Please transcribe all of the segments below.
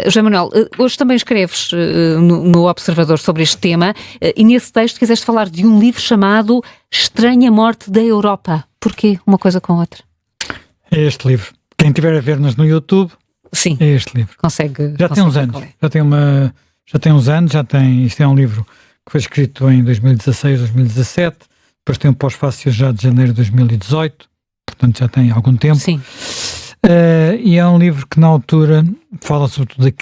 José Manuel, hoje também escreves no Observador sobre este tema e nesse texto quiseste falar de um livro chamado Estranha Morte da Europa. Porquê uma coisa com a outra? É este livro. Quem estiver a ver-nos no YouTube, sim, é este livro. Já tem uns anos. Isto é um livro que foi escrito em 2016, 2017. Depois tem um pós-fácil já de janeiro de 2018. Portanto, já tem algum tempo. Sim. E é um livro que, na altura, fala sobretudo de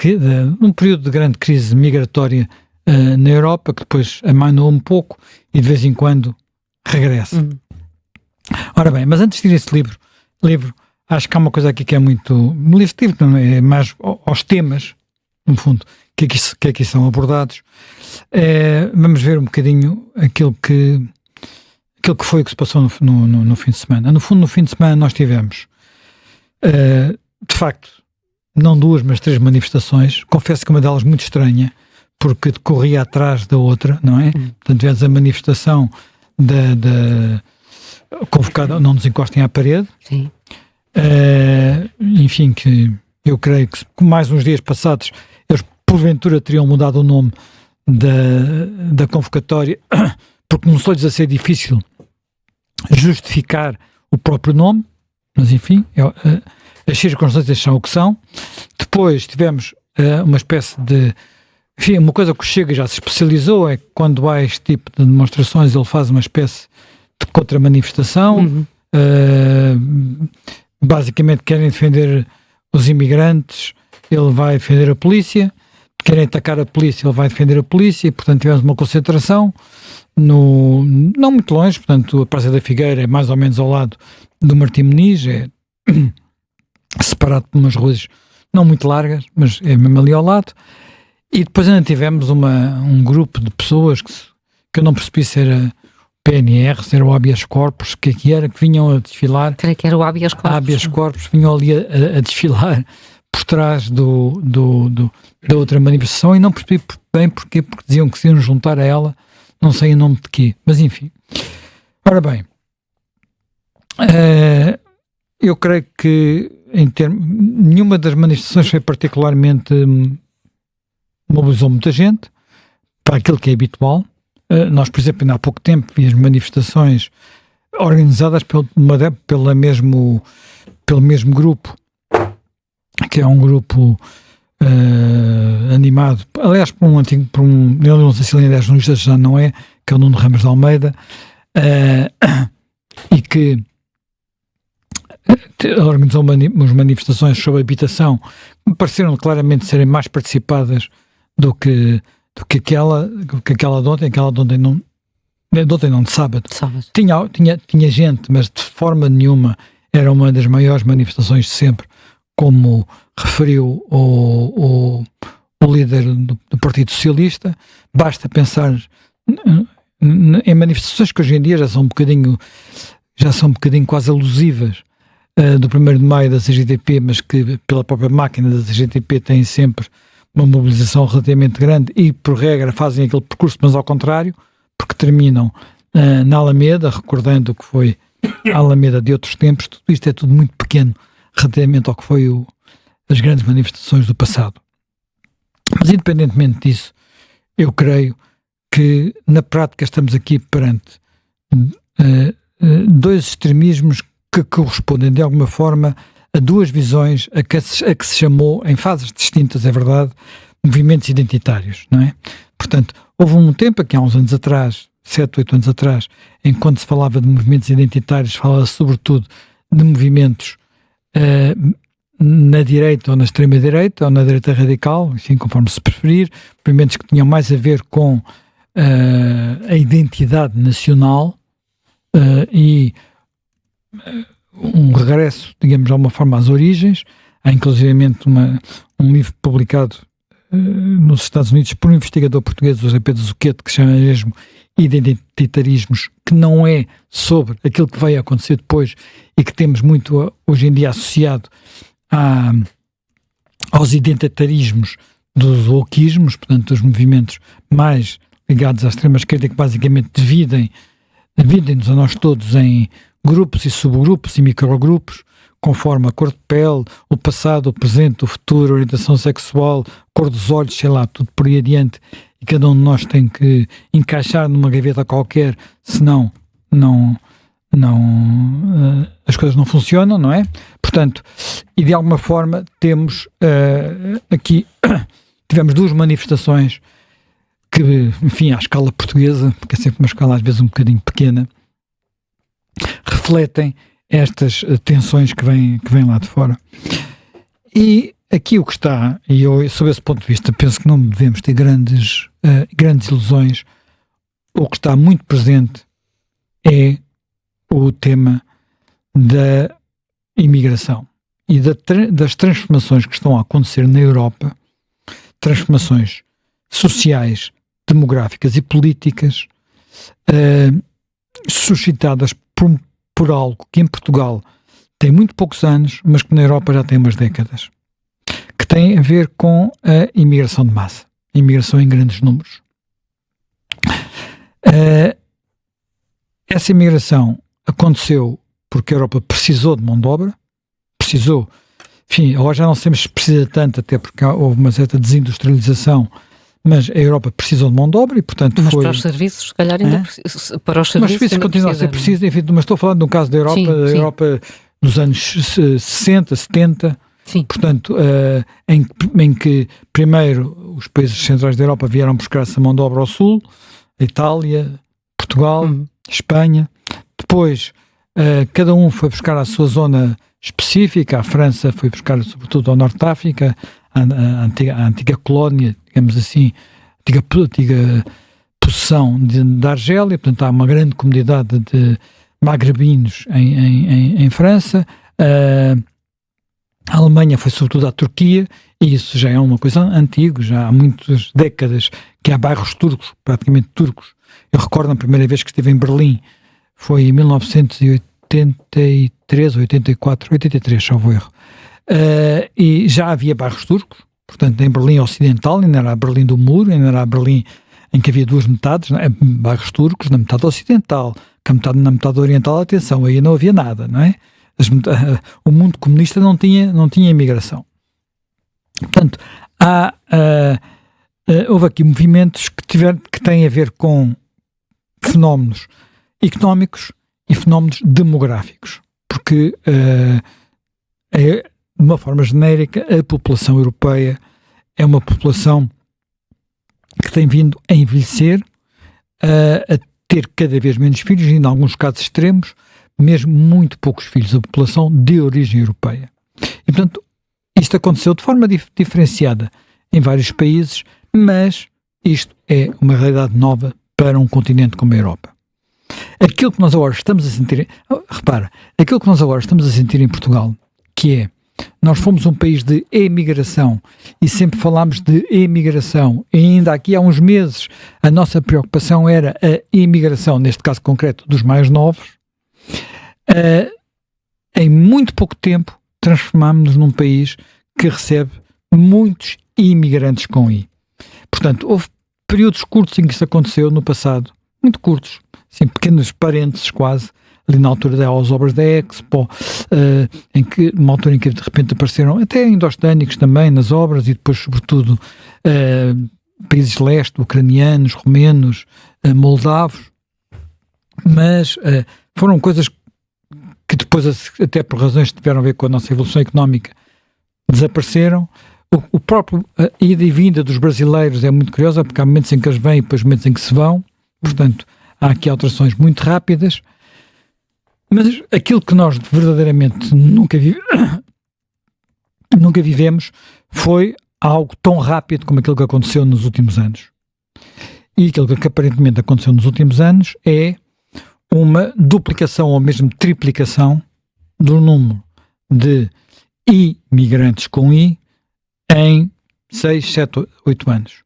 um período de grande crise migratória na Europa, que depois amainou um pouco e de vez em quando regressa. Ora bem, mas antes de ir a esse livro, acho que há uma coisa aqui que é muito... Este livro não é mais aos temas, no fundo, que aqui são abordados. Vamos ver um bocadinho aquilo que foi o que se passou no fim de semana. No fundo, no fim de semana nós tivemos, de facto, não 2, mas 3 manifestações. Confesso que uma delas muito estranha, porque decorria atrás da outra, não é? Portanto, tivemos a manifestação da convocada Não Nos Encostem à Parede. Sim. Enfim, que eu creio que mais uns dias passados eles porventura teriam mudado o nome da convocatória, porque começou-lhes a ser difícil justificar o próprio nome, mas enfim, as circunstâncias são o que são. Depois tivemos uma espécie de... Enfim, uma coisa que o Chega já se especializou é que quando há este tipo de demonstrações ele faz uma espécie de contra-manifestação. Basicamente querem defender os imigrantes, ele vai defender a polícia. Querem atacar a polícia, ele vai defender a polícia. E, portanto, tivemos uma concentração não muito longe, portanto, a Praça da Figueira é mais ou menos ao lado do Martim Moniz, é separado por umas ruas não muito largas, mas é mesmo ali ao lado. E depois ainda tivemos um grupo de pessoas que eu não percebi se era PNR, se era o habeas corpus, que era, que vinham a desfilar. Creio que era o habeas corpus. Habeas corpus, vinham ali a desfilar por trás da outra manifestação, e não percebi bem porquê, porque diziam que se iam juntar a ela, não sei em nome de quê, mas enfim. Ora bem, eu creio que nenhuma das manifestações foi particularmente... mobilizou muita gente para aquilo que é habitual. Nós, por exemplo, ainda há pouco tempo vimos manifestações organizadas pelo mesmo grupo, que é um grupo animado, aliás, por um eu não sei se ele ainda é jornalista, já não é, que é o Nuno Ramos de Almeida, e que organizou umas manifestações sobre habitação que me pareceram claramente serem mais participadas do que aquela de ontem. Aquela de ontem não, de sábado. Tinha gente, mas de forma nenhuma era uma das maiores manifestações de sempre, como referiu o líder do Partido Socialista. Basta pensar em manifestações que hoje em dia já são um bocadinho quase alusivas do 1º de Maio da CGTP, mas que pela própria máquina da CGTP têm sempre uma mobilização relativamente grande e, por regra, fazem aquele percurso, mas ao contrário, porque terminam na Alameda, recordando o que foi a Alameda de outros tempos. Tudo isto é tudo muito pequeno relativamente ao que foi as grandes manifestações do passado. Mas, independentemente disso, eu creio que, na prática, estamos aqui perante 2 extremismos que correspondem, de alguma forma, a 2 visões a que se chamou, em fases distintas, é verdade, movimentos identitários, não é? Portanto, houve um tempo, aqui há uns anos atrás, 7, 8 anos atrás, em que quando se falava de movimentos identitários, falava sobretudo de movimentos na direita ou na extrema-direita, ou na direita radical, enfim, conforme se preferir, movimentos que tinham mais a ver com a identidade nacional e um regresso, digamos, de alguma forma às origens. Há inclusivamente um livro publicado nos Estados Unidos por um investigador português, o José Pedro Zucchetto, que se chama mesmo Identitarismos, que não é sobre aquilo que vai acontecer depois e que temos muito hoje em dia associado aos identitarismos dos wokeismos, portanto dos movimentos mais ligados à extrema-esquerda, que basicamente dividem-nos a nós todos em grupos e subgrupos e microgrupos, conforme a cor de pele, o passado, o presente, o futuro, a orientação sexual, cor dos olhos, sei lá, tudo por aí adiante, e cada um de nós tem que encaixar numa gaveta qualquer, senão as coisas não funcionam, não é? Portanto, e de alguma forma temos aqui, tivemos duas manifestações que, enfim, à escala portuguesa, porque é sempre uma escala às vezes um bocadinho pequena, refletem estas tensões que vêm lá de fora. E aqui o que está, e eu, sob esse ponto de vista, penso que não devemos ter grandes ilusões. O que está muito presente é o tema da imigração e das transformações que estão a acontecer na Europa, transformações sociais, demográficas e políticas, suscitadas por algo que em Portugal tem muito poucos anos, mas que na Europa já tem umas décadas, que tem a ver com a imigração de massa, imigração em grandes números. Essa imigração aconteceu porque a Europa precisou de mão de obra, enfim, agora já não sabemos se precisa tanto, até porque houve uma certa desindustrialização, mas a Europa precisou de mão de obra e, portanto, mas para os serviços, se calhar, ainda precisa. Para os serviços continua a ser preciso, enfim, mas estou falando de um caso da Europa, sim. Europa dos anos 60, 70, sim. Portanto, em que primeiro os países centrais da Europa vieram buscar essa mão de obra ao sul, a Itália, Portugal, Espanha, depois cada um foi buscar a sua zona específica, a França foi buscar sobretudo ao Norte de África, a antiga colónia, digamos assim, antiga possessão da Argélia, portanto há uma grande comunidade de magrebinos em França, a Alemanha foi sobretudo à Turquia, e isso já é uma coisa antiga, já há muitas décadas que há bairros turcos, praticamente turcos. Eu recordo a primeira vez que estive em Berlim, foi em 1983, 83, salvo erro. E já havia bairros turcos, portanto em Berlim Ocidental, ainda era a Berlim do Muro, ainda era a Berlim em que havia duas metades, bairros turcos na metade ocidental, que na metade oriental, atenção, aí não havia nada, não é? O mundo comunista não tinha imigração. Portanto, houve aqui movimentos que têm a ver com fenómenos económicos e fenómenos demográficos, porque de uma forma genérica a população europeia é uma população que tem vindo a envelhecer, a ter cada vez menos filhos, e em alguns casos extremos, mesmo muito poucos filhos, a população de origem europeia. E, portanto, isto aconteceu de forma diferenciada em vários países, mas isto é uma realidade nova para um continente como a Europa. Aquilo que nós agora estamos a sentir, aquilo que nós agora estamos a sentir em Portugal, que é, nós fomos um país de emigração e sempre falámos de emigração, e ainda aqui há uns meses a nossa preocupação era a imigração, neste caso concreto, dos mais novos. Em muito pouco tempo transformámos-nos num país que recebe muitos imigrantes com I. Portanto, houve períodos curtos em que isso aconteceu no passado, muito curtos, assim, pequenos parênteses quase, ali na altura das obras da Expo, uma altura em que de repente apareceram até indostânicos também nas obras, e depois sobretudo países leste, ucranianos, romenos, moldavos, mas foram coisas que depois, até por razões que tiveram a ver com a nossa evolução económica, desapareceram. O próprio ida e vinda dos brasileiros é muito curiosa, porque há momentos em que eles vêm e depois momentos em que se vão, portanto há aqui alterações muito rápidas, mas aquilo que nós verdadeiramente nunca vivemos foi algo tão rápido como aquilo que aconteceu nos últimos anos. E aquilo que aparentemente aconteceu nos últimos anos é uma duplicação ou mesmo triplicação do número de imigrantes com I em 6, 7, 8 anos.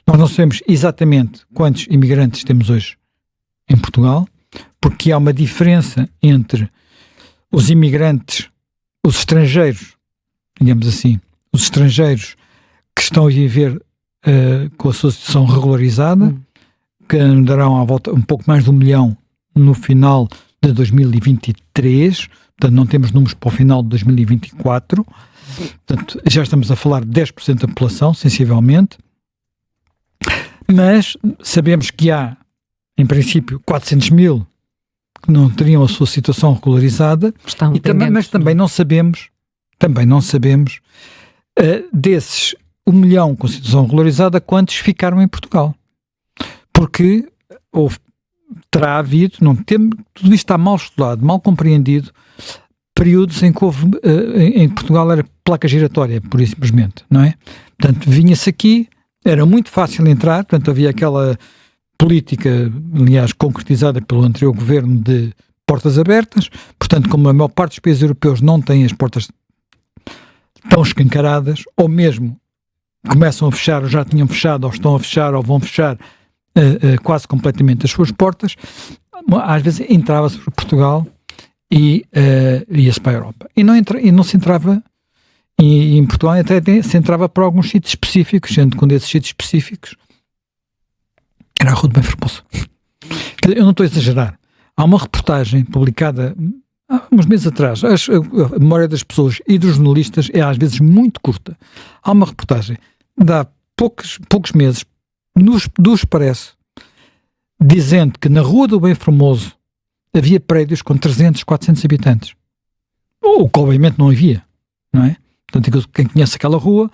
Nós não sabemos exatamente quantos imigrantes temos hoje em Portugal, porque há uma diferença entre os imigrantes, os estrangeiros, digamos assim, os estrangeiros que estão a viver com a sua situação regularizada, que andarão à volta um pouco mais de 1 milhão no final de 2023, Portanto, não temos números para o final de 2024. Portanto, já estamos a falar de 10% da população, sensivelmente. Mas sabemos que há, em princípio, 400 mil que não teriam a sua situação regularizada. Mas também não sabemos desses 1 milhão com situação regularizada, quantos ficaram em Portugal. Porque terá havido, tudo isto está mal estudado, mal compreendido, períodos em que em Portugal era placa giratória, pura e simplesmente, não é? Portanto, vinha-se aqui, era muito fácil entrar, portanto havia aquela política, aliás, concretizada pelo anterior governo de portas abertas, portanto, como a maior parte dos países europeus não têm as portas tão escancaradas, ou mesmo começam a fechar, ou já tinham fechado, ou estão a fechar, ou vão fechar quase completamente as suas portas, às vezes entrava-se por Portugal e ia-se para a Europa. E não se entrava, e em Portugal até se entrava para alguns sítios específicos, sendo que um desses sítios específicos era a Rua de Bem Formoso. Eu não estou a exagerar. Há uma reportagem publicada há uns meses atrás, a memória das pessoas e dos jornalistas é às vezes muito curta. Há uma reportagem de há poucos meses, do Expresso, dizendo que na Rua do Bem Formoso havia prédios com 300, 400 habitantes. O que obviamente não havia, não é? Portanto, quem conhece aquela rua,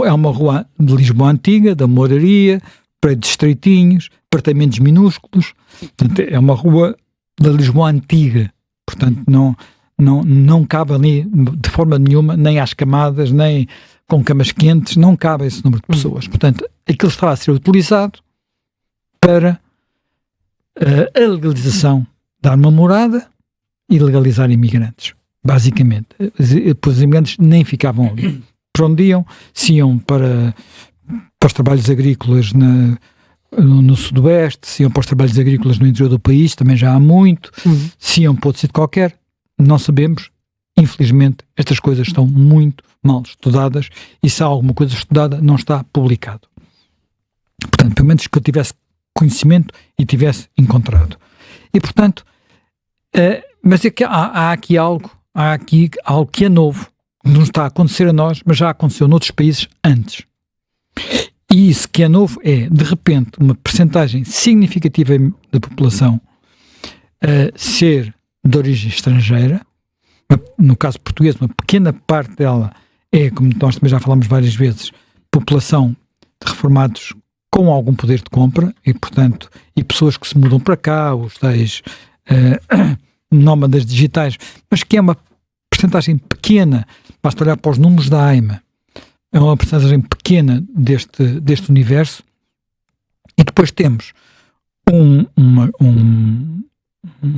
é uma rua de Lisboa antiga, da moraria, prédios estreitinhos, apartamentos minúsculos, portanto, é uma rua da Lisboa antiga, portanto não cabe ali de forma nenhuma, nem às camadas, nem com camas quentes, não cabe esse número de pessoas. Portanto, aquilo estava a ser utilizado para a legalização, dar uma morada e legalizar imigrantes, basicamente. Os imigrantes nem ficavam ali. Para onde iam? Se iam para os trabalhos agrícolas no Sudoeste, se iam para os trabalhos agrícolas no interior do país, também já há muito, se iam para outro sítio qualquer, não sabemos. Infelizmente, estas coisas estão muito mal estudadas e se há alguma coisa estudada, não está publicado. Portanto, pelo menos que eu tivesse conhecimento e tivesse encontrado. E, portanto, mas é que há aqui algo que é novo, não está a acontecer a nós, mas já aconteceu noutros países antes. E isso que é novo é, de repente, uma percentagem significativa da população ser de origem estrangeira. No caso português, uma pequena parte dela é, como nós também já falámos várias vezes, população de reformados com algum poder de compra e, portanto, e pessoas que se mudam para cá, os tais nómadas digitais, mas que é uma percentagem pequena, basta olhar para os números da AIMA, é uma percentagem pequena deste universo. E depois temos um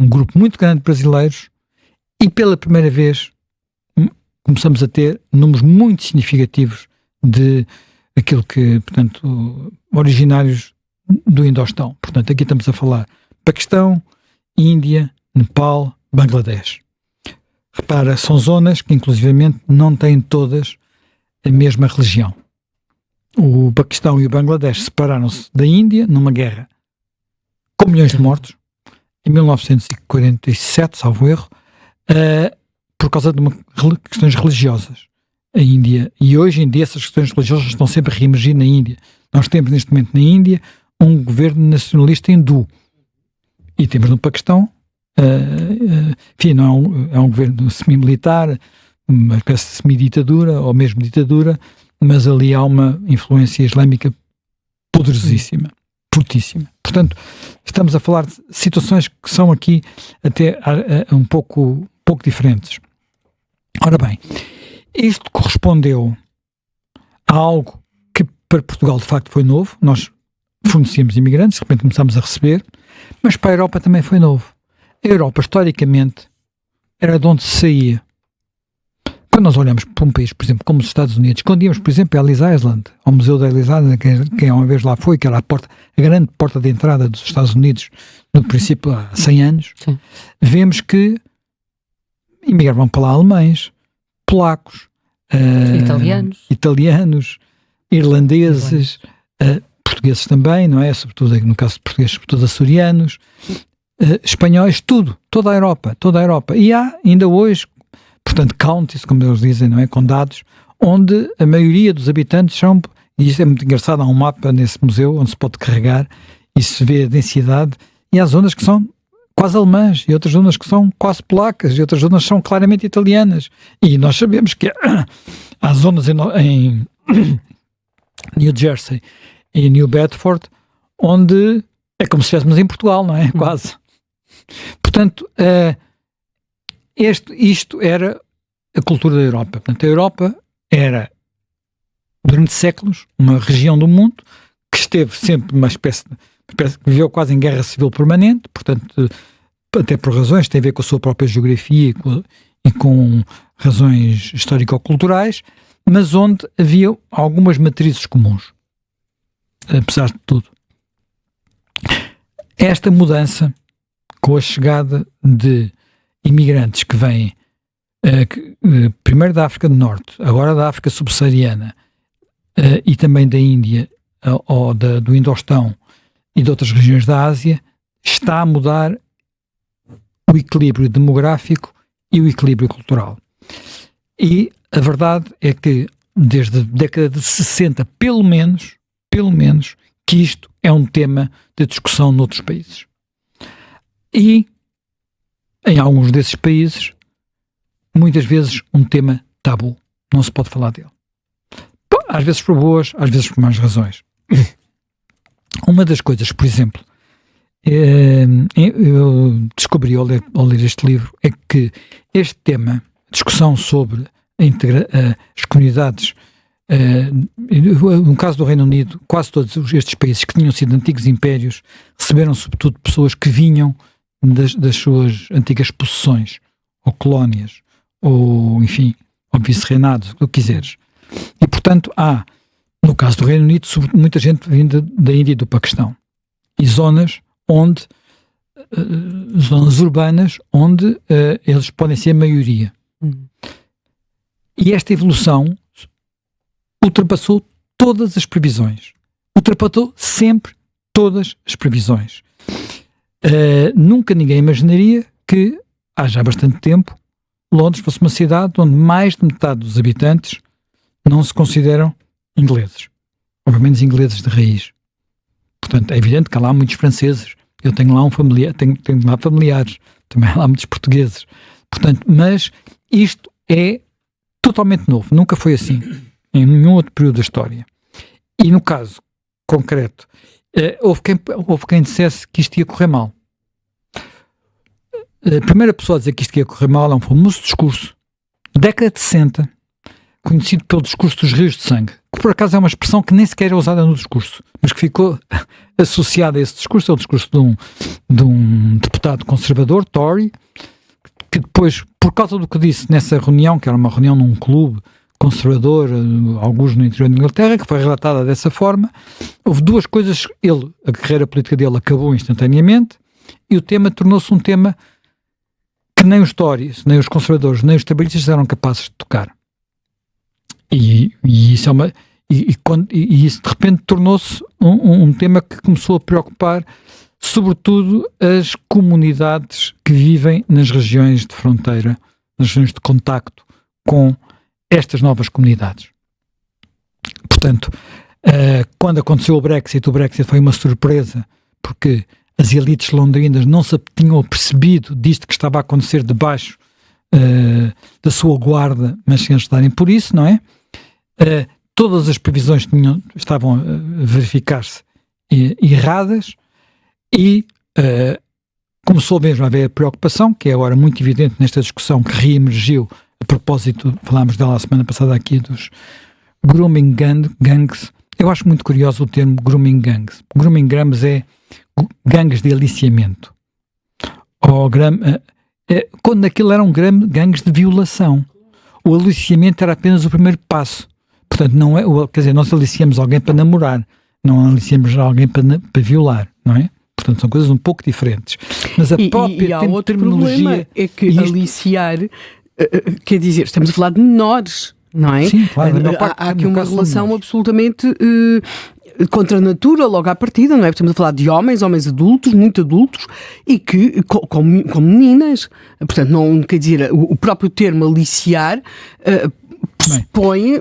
grupo muito grande de brasileiros e pela primeira vez começamos a ter números muito significativos de aquilo que, portanto, originários do Indostão. Portanto, aqui estamos a falar Paquistão, Índia, Nepal, Bangladesh. Repara, são zonas que inclusivamente não têm todas a mesma religião. O Paquistão e o Bangladesh separaram-se da Índia numa guerra com milhões de mortos em 1947, salvo erro, por causa de questões religiosas. A Índia, e hoje em dia essas questões religiosas estão sempre a reemergir na Índia. Nós temos neste momento na Índia um governo nacionalista hindu e temos no Paquistão enfim, não é um governo semi-militar, uma espécie de semi-ditadura ou mesmo ditadura, mas ali há uma influência islâmica poderosíssima, fortíssima. Portanto, estamos a falar de situações que são aqui até um pouco diferentes. Ora bem, isto correspondeu a algo que para Portugal de facto foi novo. Nós fornecíamos imigrantes, de repente começámos a receber, mas para a Europa também foi novo. A Europa, historicamente, era de onde se saía. Quando nós olhamos para um país, por exemplo, como os Estados Unidos, quando íamos, por exemplo, a Ellis Island, ao Museu da Ellis Island, quem uma vez lá foi, que era a grande porta de entrada dos Estados Unidos, no princípio há 100 anos, sim, vemos que imigravam para lá alemães, polacos, italianos, irlandeses, portugueses também, não é? Sobretudo, no caso de portugueses, sobretudo açorianos, espanhóis, toda a Europa. E há, ainda hoje, portanto, counties, como eles dizem, não é? Condados, onde a maioria dos habitantes são, e isto é muito engraçado, há um mapa nesse museu onde se pode carregar e se vê a densidade, e há zonas que são quase alemãs, e outras zonas que são quase polacas, e outras zonas que são claramente italianas. E nós sabemos que há zonas em New Jersey e New Bedford onde é como se estivéssemos em Portugal, não é? Quase. Portanto, isto era a cultura da Europa. Portanto, a Europa era, durante séculos, uma região do mundo que esteve sempre uma espécie que viveu quase em guerra civil permanente, portanto, até por razões que têm a ver com a sua própria geografia e com razões histórico-culturais, mas onde havia algumas matrizes comuns, apesar de tudo. Esta mudança, com a chegada de imigrantes que vêm primeiro da África do Norte, agora da África subsaariana e também da Índia ou do Indostão e de outras regiões da Ásia, está a mudar o equilíbrio demográfico e o equilíbrio cultural. E a verdade é que desde a década de 60, pelo menos, que isto é um tema de discussão noutros países. E em alguns desses países, muitas vezes um tema tabu. Não se pode falar dele. Às vezes por boas, às vezes por más razões. Uma das coisas, por exemplo, eu descobri ao ler este livro, é que este tema, discussão sobre as comunidades, no caso do Reino Unido, quase todos estes países que tinham sido antigos impérios receberam sobretudo pessoas que vinham das suas antigas possessões, ou colónias, ou enfim, ou vice-reinados, o que quiseres. E portanto há, no caso do Reino Unido, muita gente vinda da Índia e do Paquistão. E zonas urbanas onde eles podem ser a maioria. E esta evolução ultrapassou todas as previsões. Ultrapassou sempre todas as previsões. Nunca ninguém imaginaria que, há já bastante tempo, Londres fosse uma cidade onde mais de metade dos habitantes não se consideram ingleses. Ou pelo menos ingleses de raiz. Portanto, é evidente que há lá muitos franceses. Eu tenho lá tenho lá familiares. Também há lá muitos portugueses. Portanto, mas isto é totalmente novo. Nunca foi assim em nenhum outro período da história. E no caso concreto, houve quem dissesse que isto ia correr mal. A primeira pessoa a dizer que isto ia correr mal é um famoso discurso, década de 60, conhecido pelo discurso dos rios de sangue, que por acaso é uma expressão que nem sequer é usada no discurso, mas que ficou associada a esse discurso. É o discurso de um deputado conservador, Tory, que depois, por causa do que disse nessa reunião, que era uma reunião num clube conservador, alguns no interior da Inglaterra, que foi relatada dessa forma, houve duas coisas. A carreira política dele acabou instantaneamente e o tema tornou-se um tema que nem os Tories, nem os conservadores, nem os trabalhistas eram capazes de tocar. E isso isso de repente tornou-se um tema que começou a preocupar sobretudo as comunidades que vivem nas regiões de fronteira, nas regiões de contacto com estas novas comunidades. Portanto, quando aconteceu o Brexit foi uma surpresa, porque as elites londrinas não se tinham percebido disto que estava a acontecer debaixo da sua guarda, mas sem eles darem por isso, não é? Todas as previsões estavam a verificar-se erradas e começou mesmo a haver a preocupação, que é agora muito evidente nesta discussão que reemergiu a propósito, falámos dela a semana passada aqui, dos grooming gangs. Eu acho muito curioso o termo grooming gangs. Grooming gangs é gangues de aliciamento. Quando aquilo eram gangues de violação. O aliciamento era apenas o primeiro passo. Portanto, não é, quer dizer, nós aliciamos alguém para namorar, não aliciamos alguém para violar, não é? Portanto, são coisas um pouco diferentes. Mas a própria e há outro terminologia... problema, é que aliciar, quer dizer, estamos a falar de menores, não é? Sim, claro. Há aqui uma relação absolutamente contra a natura logo à partida, não é? Estamos a falar de homens adultos, muito adultos, e que, com meninas, portanto, não quer dizer, o próprio termo aliciar pressupõe...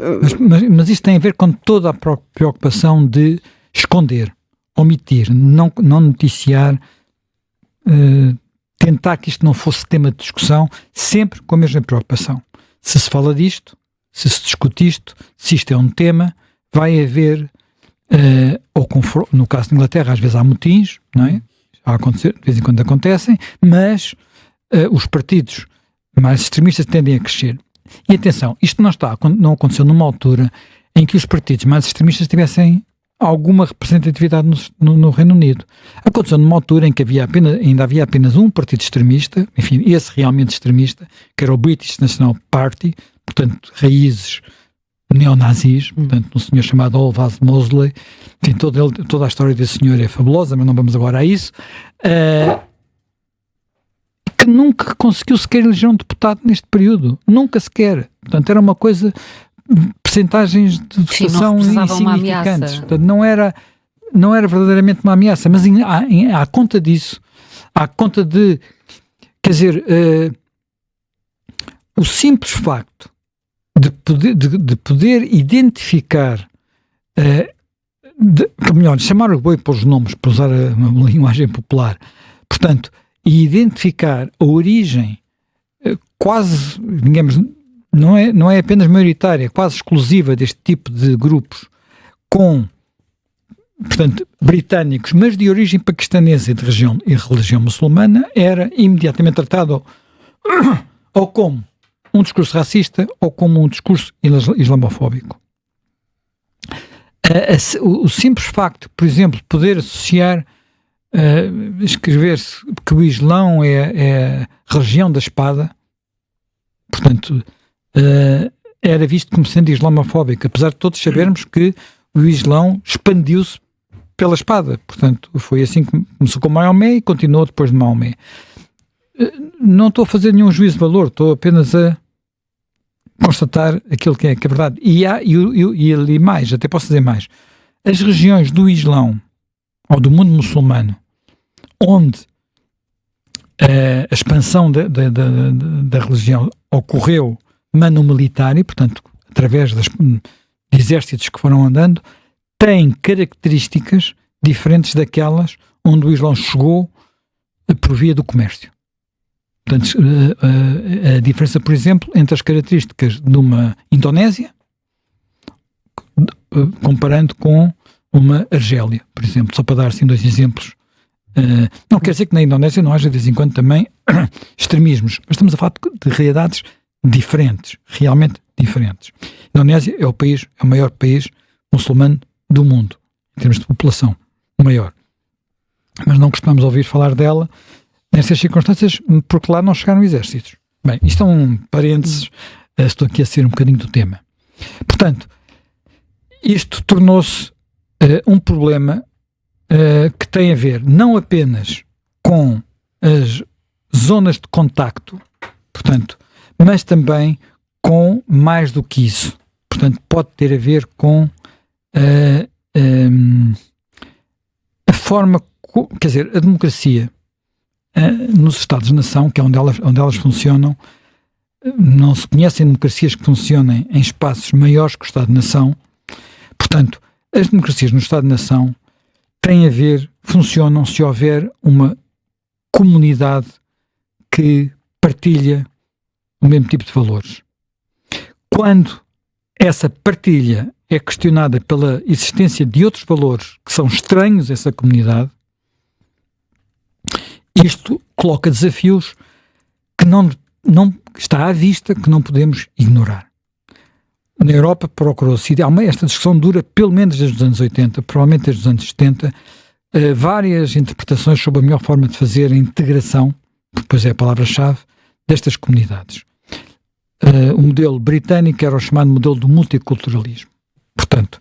Mas isso tem a ver com toda a preocupação de esconder, omitir, não noticiar, tentar que isto não fosse tema de discussão, sempre com a mesma preocupação. Se se fala disto, se se discute isto, se isto é um tema, vai haver, no caso da Inglaterra, às vezes há motins, não é? A acontecer, de vez em quando acontecem, mas os partidos mais extremistas tendem a crescer. E atenção, isto não aconteceu numa altura em que os partidos mais extremistas tivessem alguma representatividade no Reino Unido. Aconteceu numa altura em que ainda havia apenas um partido extremista, enfim, esse realmente extremista, que era o British National Party, portanto, raízes neonazis, portanto, um senhor chamado Aldous Mosley. Enfim, toda a história desse senhor é fabulosa, mas não vamos agora a isso. Que nunca conseguiu sequer eleger um deputado neste período. Nunca sequer. Portanto, era uma coisa... percentagens de votação insignificantes. Portanto, não era verdadeiramente uma ameaça, mas à conta disso, à conta de, quer dizer, o simples facto de poder identificar, melhor, chamar o boi pelos nomes, para usar uma linguagem popular, portanto, e identificar a origem quase, digamos, não é apenas maioritária, quase exclusiva deste tipo de grupos, portanto, britânicos, mas de origem paquistanesa e religião muçulmana, era imediatamente tratado ou como um discurso racista ou como um discurso islamofóbico. O simples facto, por exemplo, de poder associar, escrever-se que o Islão é a religião da espada, portanto, era visto como sendo islamofóbico, apesar de todos sabermos que o Islão expandiu-se pela espada. Portanto, foi assim que começou com Maomé e continuou depois de Maomé. Não estou a fazer nenhum juízo de valor, estou apenas a constatar aquilo que é verdade. E ali mais, até posso dizer mais, as regiões do Islão, ou do mundo muçulmano, onde a expansão da religião ocorreu mano militar, e portanto através de exércitos que foram andando, têm características diferentes daquelas onde o Islão chegou por via do comércio. Portanto, a diferença, por exemplo, entre as características de uma Indonésia comparando com uma Argélia, por exemplo, só para dar assim dois exemplos. Não quer dizer que na Indonésia não haja de vez em quando também extremismos, mas estamos a falar de realidades diferentes, realmente diferentes. A Indonésia é o maior país muçulmano do mundo, em termos de população, o maior. Mas não costumamos ouvir falar dela nestas circunstâncias, porque lá não chegaram exércitos. Bem, isto é um parênteses, estou aqui a ser um bocadinho do tema. Portanto, isto tornou-se um problema que tem a ver não apenas com as zonas de contacto, portanto, mas também com mais do que isso. Portanto, pode ter a ver com a forma, quer dizer, a democracia nos Estados-nação, que é onde elas funcionam. Não se conhecem democracias que funcionem em espaços maiores que o Estado-nação. Portanto, as democracias no Estado-nação têm a ver, funcionam se houver uma comunidade que partilha o mesmo tipo de valores. Quando essa partilha é questionada pela existência de outros valores que são estranhos a essa comunidade, isto coloca desafios que não está à vista, que não podemos ignorar. Na Europa procurou-se, esta discussão dura pelo menos desde os anos 80, provavelmente desde os anos 70, várias interpretações sobre a melhor forma de fazer a integração, depois é a palavra-chave, destas comunidades. O modelo britânico era o chamado modelo do multiculturalismo. Portanto,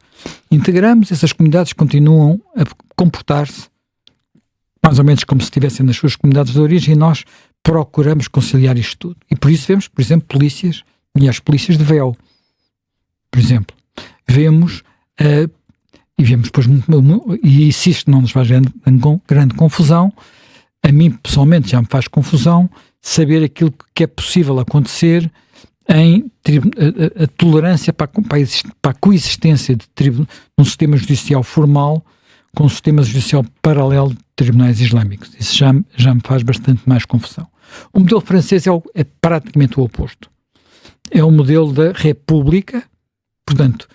integramos, essas comunidades continuam a comportar-se mais ou menos como se estivessem nas suas comunidades de origem, e nós procuramos conciliar isto tudo. E por isso vemos, por exemplo, polícias, e as polícias de véu, por exemplo. Vemos e vemos depois e se isto não nos faz grande confusão, a mim pessoalmente já me faz confusão saber aquilo que é possível acontecer em a tolerância para a coexistência de um sistema judicial formal com um sistema judicial paralelo de tribunais islâmicos. Isso já me faz bastante mais confusão. O modelo francês é praticamente o oposto. É o modelo da república, portanto,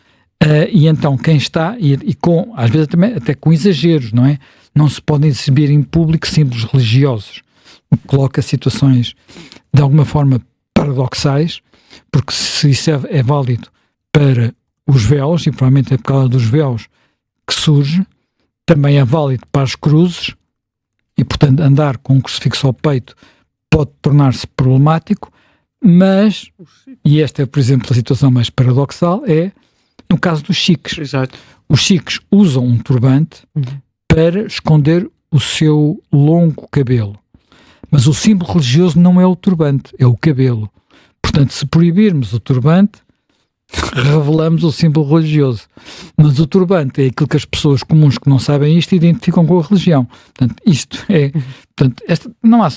e então quem está, e com, às vezes até com exageros, não é? Não se podem exibir em público símbolos religiosos, o que coloca situações de alguma forma paradoxais, porque se isso é válido para os véus, e provavelmente é por causa dos véus que surge, também é válido para as cruzes, e portanto andar com um crucifixo ao peito pode tornar-se problemático, mas, e esta é por exemplo a situação mais paradoxal, é no caso dos sikhs. Exato. Os sikhs usam um turbante para esconder o seu longo cabelo, mas o símbolo religioso não é o turbante, é o cabelo. Portanto, se proibirmos o turbante, revelamos o símbolo religioso. Mas o turbante é aquilo que as pessoas comuns que não sabem isto identificam com a religião. Portanto, isto é... Portanto, não há,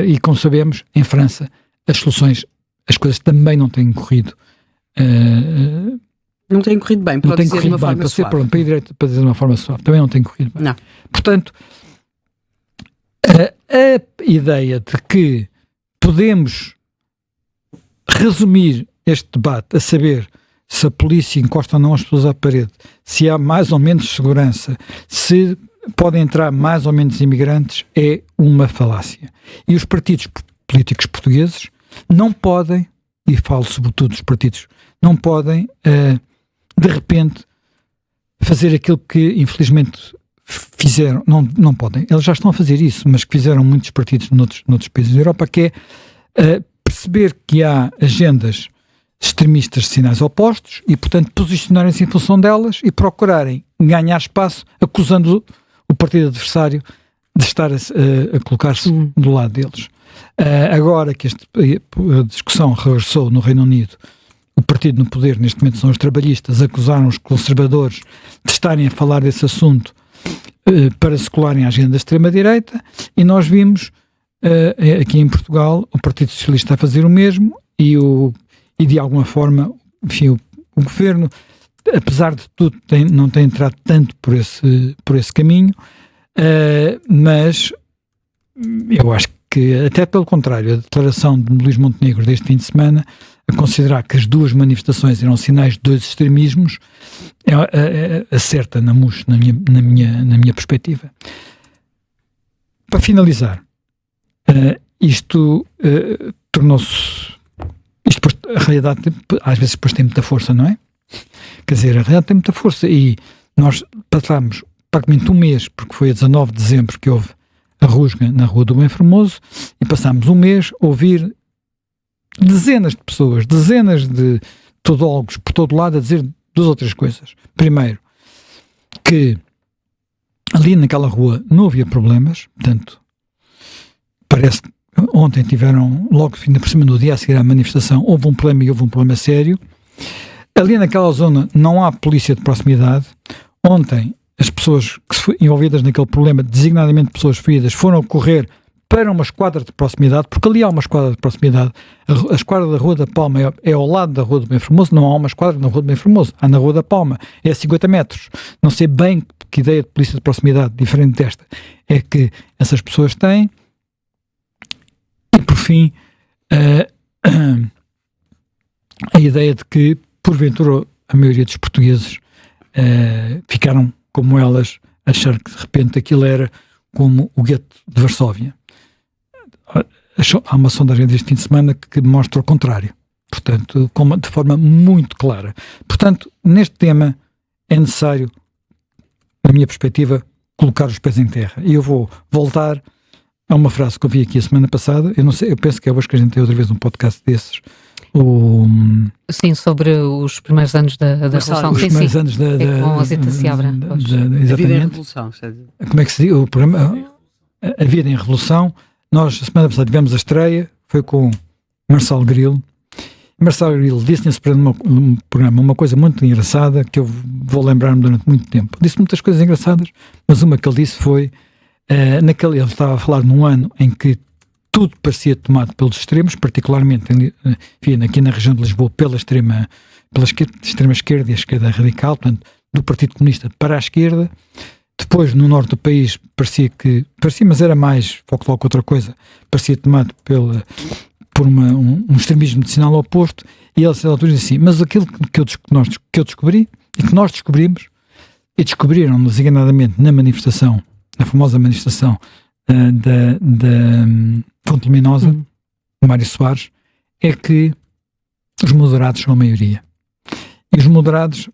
e como sabemos, em França, as soluções, as coisas também não têm corrido... não têm corrido bem, para dizer de uma forma suave. Para ir direto, para dizer de uma forma suave. Também não tem corrido bem. Não. Portanto, a ideia de que podemos resumir este debate a saber se a polícia encosta ou não as pessoas à parede, se há mais ou menos segurança, se podem entrar mais ou menos imigrantes, é uma falácia. E os partidos políticos portugueses não podem, e falo sobretudo dos partidos, não podem, de repente, fazer aquilo que infelizmente fizeram, não podem, eles já estão a fazer isso, mas que fizeram muitos partidos noutros países da Europa, que é perceber que há agendas extremistas de sinais opostos e, portanto, posicionarem-se em função delas e procurarem ganhar espaço acusando o partido adversário de estar a colocar-se do lado deles. Agora que a discussão regressou no Reino Unido, o partido no poder neste momento são os trabalhistas, acusaram os conservadores de estarem a falar desse assunto para se colarem à agenda da extrema-direita, e nós vimos aqui em Portugal o Partido Socialista a fazer o mesmo e de alguma forma, enfim, o governo, apesar de tudo, não tem entrado tanto por esse caminho, mas eu acho que, até pelo contrário, a declaração de Luís Montenegro deste fim de semana, a considerar que as duas manifestações eram sinais de dois extremismos, acerta na minha perspectiva. Para finalizar, isto tornou-se... a realidade às vezes depois tem muita força, não é? Quer dizer, a realidade tem muita força e nós passámos praticamente um mês, porque foi a 19 de dezembro que houve a rusga na Rua do Bem Formoso, e passámos um mês a ouvir dezenas de pessoas, dezenas de todólogos por todo lado a dizer duas ou três coisas. Primeiro, que ali naquela rua não havia problemas, portanto, parece que ontem tiveram, logo por cima do dia a seguir à manifestação, houve um problema sério. Ali naquela zona não há polícia de proximidade. Ontem as pessoas envolvidas naquele problema, designadamente pessoas feridas, foram correr para uma esquadra de proximidade, porque ali há uma esquadra de proximidade. A esquadra da Rua da Palma é ao lado da Rua do Bem Formoso, não há uma esquadra na Rua do Bem Formoso, há na Rua da Palma, é a 50 metros. Não sei bem que ideia de polícia de proximidade diferente desta é que essas pessoas têm. E por fim, a ideia de que, porventura, a maioria dos portugueses ficaram como elas, achar que de repente aquilo era como o gueto de Varsóvia. Há uma sondagem deste fim de semana que mostra o contrário, portanto, de forma muito clara. Portanto, neste tema é necessário, na minha perspectiva, colocar os pés em terra. E eu vou voltar a uma frase que eu vi aqui a semana passada, eu não sei, eu penso que é hoje que a gente tem outra vez um podcast desses. Sim, sobre os primeiros anos da Revolução. Os primeiros anos da com a Zita Seabra. Exatamente. A vida em Revolução. Como é que se diz? O programa A Vida em Revolução. Nós, a semana passada, tivemos a estreia, foi com Marcelo Grilo, Marcelo Rebelo disse nesse programa uma coisa muito engraçada que eu vou lembrar-me durante muito tempo. Disse muitas coisas engraçadas, mas uma que ele disse foi, ele estava a falar num ano em que tudo parecia tomado pelos extremos, particularmente aqui na região de Lisboa, pela extrema esquerda e a esquerda radical, portanto, do Partido Comunista para a esquerda. Depois, no norte do país, parecia, mas era mais foco que outra coisa, parecia tomado por um extremismo medicinal oposto, e ele, a certa altura, disse assim, mas aquilo que eu descobri, e que nós descobrimos, e descobriram designadamente na famosa manifestação da Fonte Luminosa, do Mário Soares, é que os moderados são a maioria. E os moderados,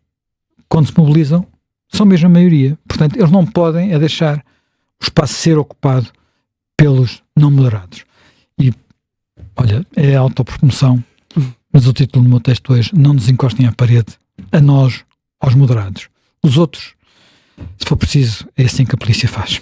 quando se mobilizam, são mesmo a maioria. Portanto, eles não podem deixar o espaço ser ocupado pelos não moderados. E, olha, é a autopromoção, mas o título do meu texto hoje, não nos encostem à parede, a nós, aos moderados. Os outros, se for preciso, é assim que a polícia faz.